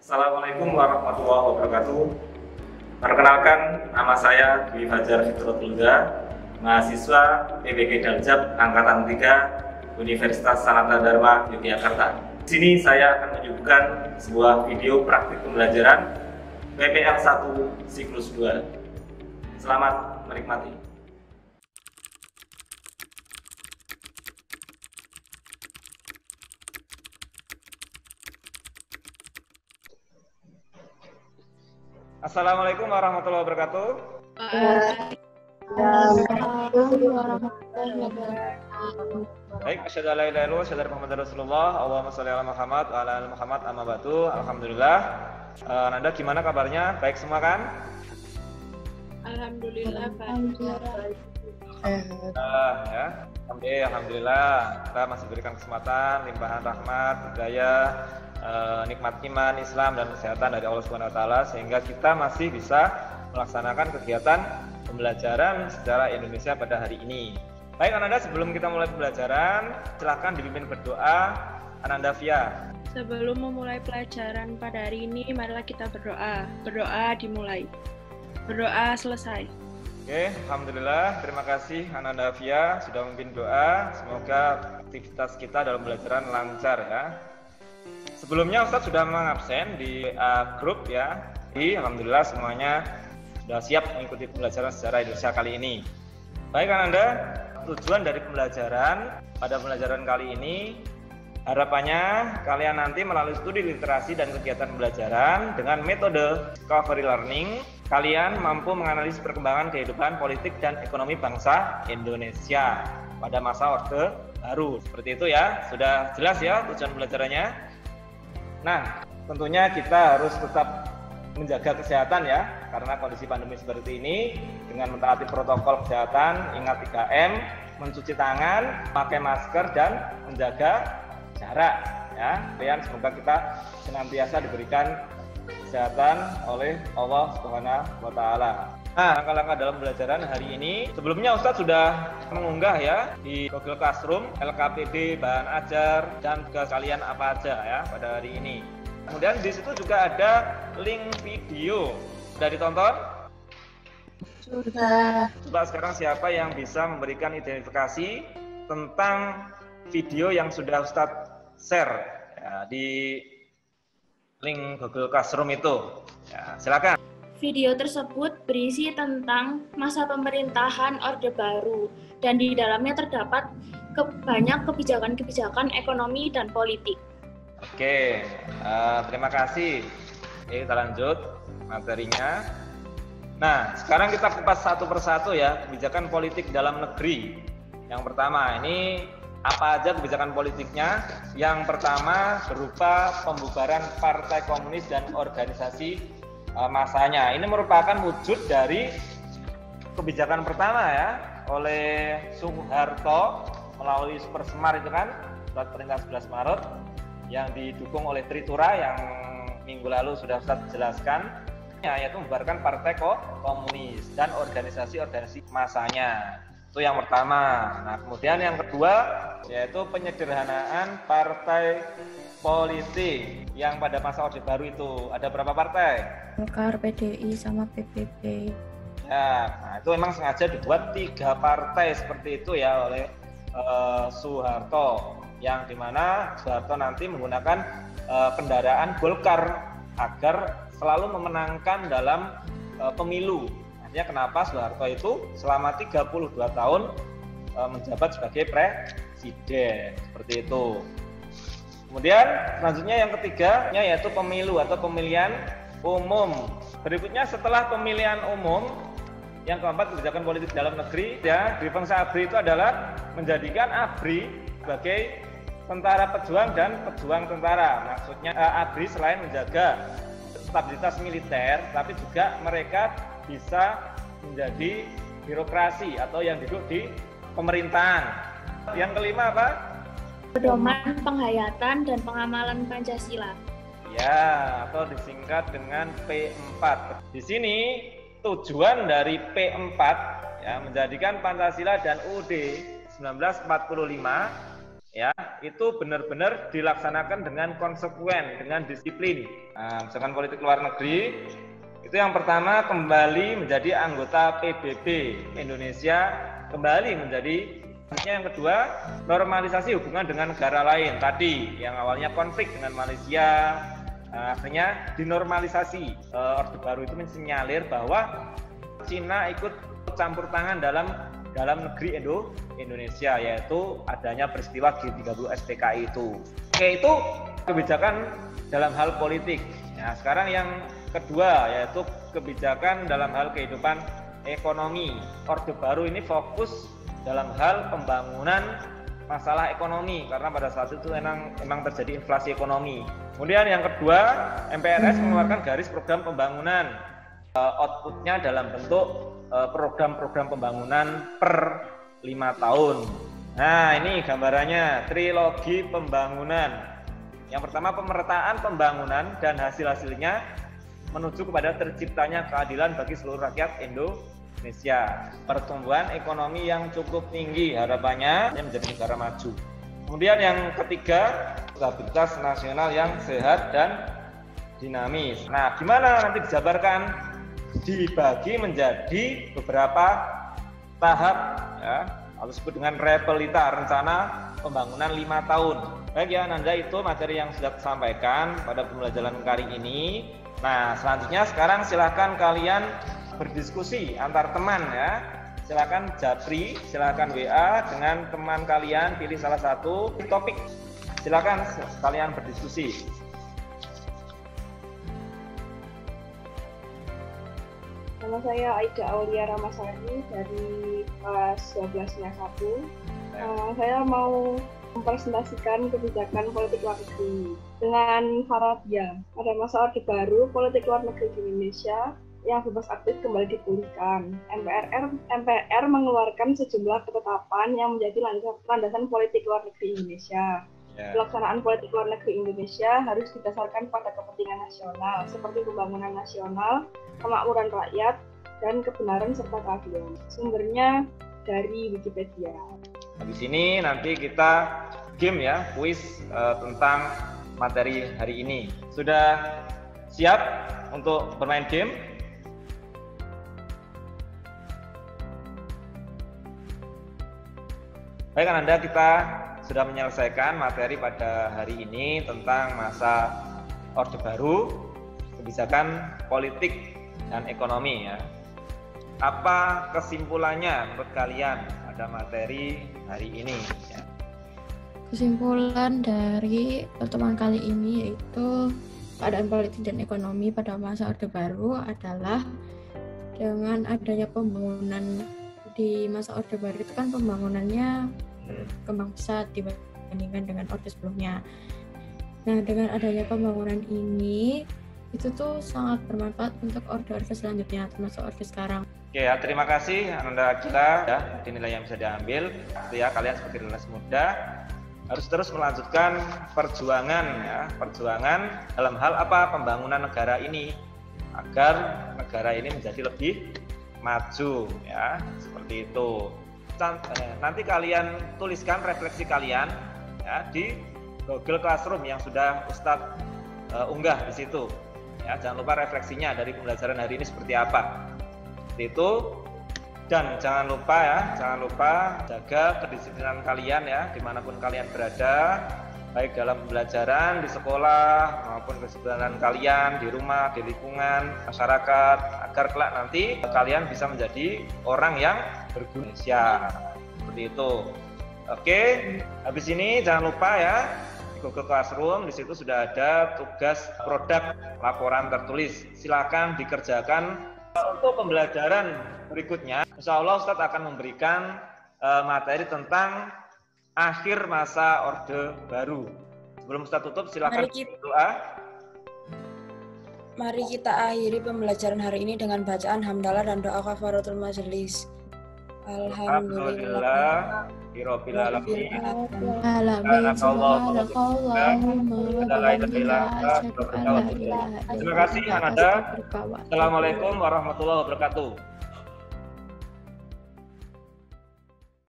Assalamualaikum warahmatullahi wabarakatuh. Perkenalkan, nama saya Dwi Fajar Fitrotulga, mahasiswa PBG Daljab Angkatan 3 Universitas Sanata Dharma Yogyakarta. Di sini saya akan menunjukkan sebuah video praktik pembelajaran PPL 1 siklus 2. Selamat menikmati. Assalamualaikum warahmatullahi wabarakatuh. Waalaikumsalam warahmatullahi wabarakatuh. Baik, asyhadu an la ilaha illallah wa asyhadu anna Muhammadar Rasulullah. Allahumma shalli ala Muhammad wa ala ali Muhammad, amma ba'du. Alhamdulillah. Nanda, gimana kabarnya? Baik semua kan? Alhamdulillah, Pak. Ya. Alhamdulillah. Kita masih berikan kesempatan, limpahan rahmat, hidayah, nikmat iman, Islam dan kesehatan dari Allah Subhanahu wa taala sehingga kita masih bisa melaksanakan kegiatan pembelajaran secara Indonesia pada hari ini. Baik Ananda, sebelum kita mulai pembelajaran, silakan dipimpin berdoa. Ananda Via. Sebelum memulai pelajaran pada hari ini, marilah kita berdoa. Berdoa dimulai. Berdoa selesai. Oke, alhamdulillah. Terima kasih Ananda Via sudah memimpin doa. Semoga aktivitas kita dalam pembelajaran lancar ya. Sebelumnya Ustadz sudah mengabsen di grup ya. Alhamdulillah semuanya sudah siap mengikuti pembelajaran secara Indonesia kali ini. Baik Ananda, tujuan dari pembelajaran pada pembelajaran kali ini harapannya kalian nanti melalui studi literasi dan kegiatan pembelajaran dengan metode discovery learning, kalian mampu menganalisis perkembangan kehidupan politik dan ekonomi bangsa Indonesia pada masa Orde Baru. Seperti itu ya, sudah jelas ya tujuan pembelajarannya. Nah, tentunya kita harus tetap menjaga kesehatan ya, karena kondisi pandemi seperti ini dengan mentaati protokol kesehatan, ingat 3M, mencuci tangan, pakai masker dan menjaga jarak ya. Dan semoga kita senantiasa diberikan kesehatan oleh Allah Subhanahu wa taala. Nah, langkah-langkah dalam pembelajaran hari ini sebelumnya Ustadz sudah mengunggah ya di Google Classroom LKPD, bahan ajar dan tugas kalian apa aja ya pada hari ini. Kemudian di situ juga ada link video. Sudah ditonton? Sudah. Coba sekarang siapa yang bisa memberikan identifikasi tentang video yang sudah Ustadz share ya, di link Google Classroom itu? Ya, silakan. Video tersebut berisi tentang masa pemerintahan Orde Baru dan di dalamnya terdapat banyak kebijakan-kebijakan ekonomi dan politik. Oke, terima kasih. Oke, kita lanjut materinya. Nah, sekarang kita kupas satu persatu ya, kebijakan politik dalam negeri. Yang pertama, ini apa aja kebijakan politiknya? Yang pertama berupa pembubaran Partai Komunis dan organisasi masanya. Ini merupakan wujud dari kebijakan pertama ya oleh Soeharto melalui Super Semar itu kan, surat perintah 11 Maret yang didukung oleh Tritura yang minggu lalu sudah Ustaz jelaskan, yaitu membubarkan Partai Komunis dan organisasi-organisasi masanya. Itu yang pertama. Nah, kemudian yang kedua yaitu penyederhanaan partai politik yang pada masa Orde Baru itu ada berapa partai? Golkar, PDI, sama PBB. Ya, nah itu memang sengaja dibuat 3 partai seperti itu ya oleh Soeharto, yang dimana Soeharto nanti menggunakan kendaraan Golkar agar selalu memenangkan dalam pemilu. Artinya kenapa Soeharto itu selama 32 tahun menjabat sebagai presiden, seperti itu. Kemudian selanjutnya yang ketiga yaitu pemilu atau pemilihan umum. Berikutnya setelah pemilihan umum, yang keempat kebijakan politik dalam negeri ya di bangsa ABRI itu adalah menjadikan ABRI sebagai tentara pejuang dan pejuang tentara. Maksudnya ABRI selain menjaga stabilitas militer, tapi juga mereka bisa menjadi birokrasi atau yang duduk di pemerintahan. Yang kelima apa? Pedoman penghayatan dan pengamalan Pancasila. Ya, atau disingkat dengan P4. Di sini tujuan dari P4 ya menjadikan Pancasila dan UUD 1945 ya itu benar-benar dilaksanakan dengan konsekuen, dengan disiplin. Nah, misalkan politik luar negeri itu yang pertama kembali menjadi anggota PBB Indonesia, kembali menjadi. Yang kedua, normalisasi hubungan dengan negara lain. Tadi yang awalnya konflik dengan Malaysia, akhirnya dinormalisasi. Orde Baru itu mensinyalir bahwa Cina ikut campur tangan dalam negeri Indonesia, yaitu adanya peristiwa G30 SPKI itu. Oke, itu kebijakan dalam hal politik. Nah, sekarang yang kedua yaitu kebijakan dalam hal kehidupan ekonomi. Orde Baru ini fokus dalam hal pembangunan masalah ekonomi, karena pada saat itu memang terjadi inflasi ekonomi. Kemudian yang kedua, MPRS mengeluarkan garis program pembangunan, outputnya dalam bentuk program-program pembangunan per 5 tahun. Nah, ini gambarannya trilogi pembangunan. Yang pertama, pemerataan pembangunan dan hasil-hasilnya menuju kepada terciptanya keadilan bagi seluruh rakyat Indonesia. Pertumbuhan ekonomi yang cukup tinggi, harapannya menjadi negara maju. Kemudian yang ketiga, stabilitas nasional yang sehat dan dinamis. Nah, gimana nanti dijabarkan? Dibagi menjadi beberapa tahap, ya, atau disebut dengan repelita, rencana pembangunan 5 tahun. Baik ya, Nanda, itu materi yang sudah disampaikan pada pembelajaran kali ini. Nah, selanjutnya sekarang silakan kalian berdiskusi antar teman ya. Silakan japri, silakan WA dengan teman kalian, pilih salah satu topik. Silakan kalian berdiskusi. Nama saya Aida Aulia Ramasari dari kelas 12-1. Saya mau mempresentasikan kebijakan politik luar negeri dengan Faradia. Pada masa Orde Baru, politik luar negeri di Indonesia yang bebas aktif kembali dipulihkan. MPR mengeluarkan sejumlah ketetapan yang menjadi landasan politik luar negeri Indonesia. Pelaksanaan politik luar negeri Indonesia harus didasarkan pada kepentingan nasional, seperti pembangunan nasional, kemakmuran rakyat, dan kebenaran serta keadilan. Sumbernya dari Wikipedia. Habis ini nanti kita game ya, kuis tentang materi hari ini. Sudah siap untuk bermain game? Baik, Anda, kita sudah menyelesaikan materi pada hari ini tentang masa Orde Baru, kebijakan politik dan ekonomi ya. Apa kesimpulannya menurut kalian pada materi hari ini? Ya. Kesimpulan dari pertemuan kali ini yaitu keadaan politik dan ekonomi pada masa Orde Baru adalah dengan adanya pembangunan di masa Orde Baru itu kan pembangunannya kembang pesat dibandingkan dengan Orde sebelumnya. Nah, dengan adanya pembangunan ini itu tuh sangat bermanfaat untuk orde-orde selanjutnya, termasuk orde sekarang. Oke ya, terima kasih Ananda Akila ya, nilai yang bisa diambil. Ya, kalian sebagai generasi muda harus terus melanjutkan perjuangan ya, perjuangan dalam hal apa? Pembangunan negara ini agar negara ini menjadi lebih maju ya, seperti itu. Nanti kalian tuliskan refleksi kalian ya di Google Classroom yang sudah Ustadz unggah di situ. Ya, jangan lupa refleksinya dari pembelajaran hari ini seperti apa. Seperti itu. Dan jangan lupa jaga kedisiplinan kalian ya, dimanapun kalian berada, baik dalam pembelajaran di sekolah maupun kedisiplinan kalian di rumah, di lingkungan masyarakat, agar kelak nanti kalian bisa menjadi orang yang berguna. Seperti itu. Oke, habis ini jangan lupa ya, di Google Classroom di situ sudah ada tugas produk laporan tertulis. Silakan dikerjakan. Untuk pembelajaran berikutnya, insya Allah Ustadz akan memberikan materi tentang akhir masa Orde Baru. Sebelum Ustadz tutup, silakan doa. Mari kita akhiri pembelajaran hari ini dengan bacaan hamdalah dan doa kafaratul majelis. Alhamdulillah Rabbil alamin. Terima kasih Ananda. Assalamualaikum warahmatullahi wabarakatuh.